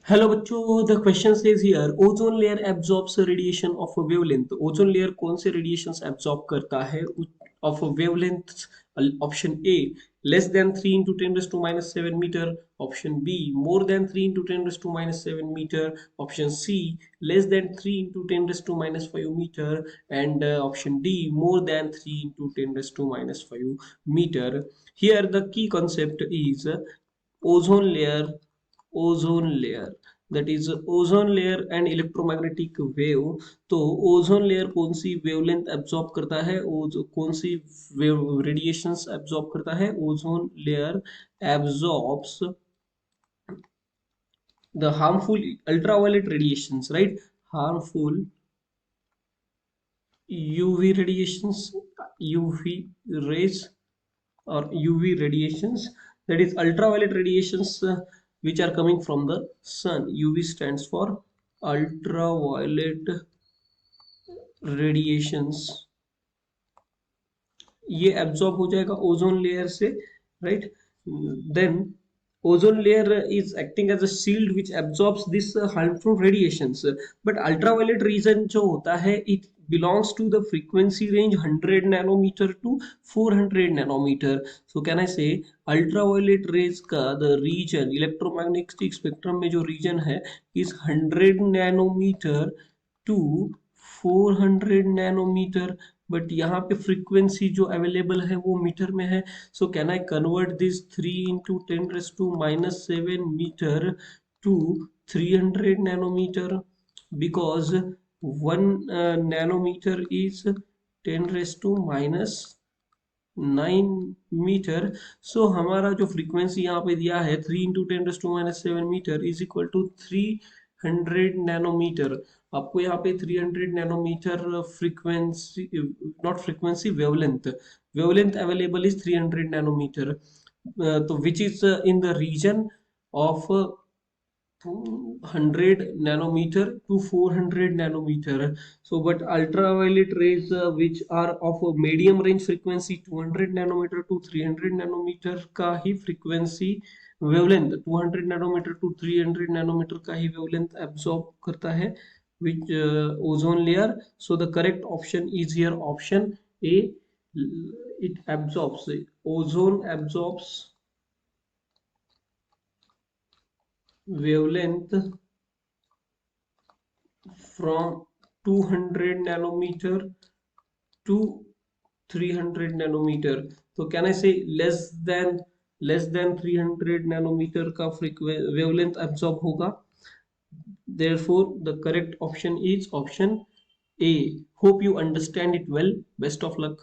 Hello बच्चों, the question says here ozone layer absorbs radiation of a wavelength. Ozone layer कौन से radiations absorb करता है of a wavelength? Option A less than 3 into 10⁻⁷ metre, option B more than 3 into 10⁻⁷ metre, option C less than 3 into 10⁻⁵ metre and option D more than 3 into 10⁻⁵ metre. Here the key concept is ozone layer that is ozone layer and electromagnetic wave। तो ozone layer कौन सी wavelength absorb करता है, कौन सी wave radiations absorb करता है? Ozone layer absorbs the harmful ultraviolet radiations, right? Harmful UV radiations, UV rays or UV radiations, that is ultraviolet radiations which are coming from the sun. UV stands for ultraviolet radiations। ये absorb हो जाएगा ozone layer से, right? Then ozone layer is acting as a shield which absorbs this harmful radiations, but ultraviolet region जो होता है it belongs to the frequency range 100 nanometer to 400 nanometer। so can I say ultraviolet rays का the region electromagnetic spectrum में जो region है is 100 nanometer to 400 nanometer, but यहाँ पे frequency जो अवेलेबल है वो मीटर में है। So can I convert this 3 into 10⁻⁷ metre to 300 nanometre, because 1 nanometre is 10⁻⁹ metre. So हमारा जो फ्रीक्वेंसी यहाँ पे दिया है 3 into 10⁻⁷ metre is equal to 300 nanometre. आपको यहाँ पे 300 nanometre frequency, not frequency, wavelength, wavelength available is 300 nanometre, तो which is in the region of 100 nanometer to 400 nanometer। so but ultraviolet rays which are of a medium range frequency 200 nanometer to 300 nanometer का ही frequency wavelength 200 nanometer to 300 nanometer का ही wavelength absorb करता है which ozone layer। so the correct option is here option A, it absorbs, ozone absorbs wavelength from 200 nanometer to 300 nanometer। तो can I से less than 300 nanometer का wavelength absorb होगा। therefore the correct option is option A। hope you understand it well, best of luck।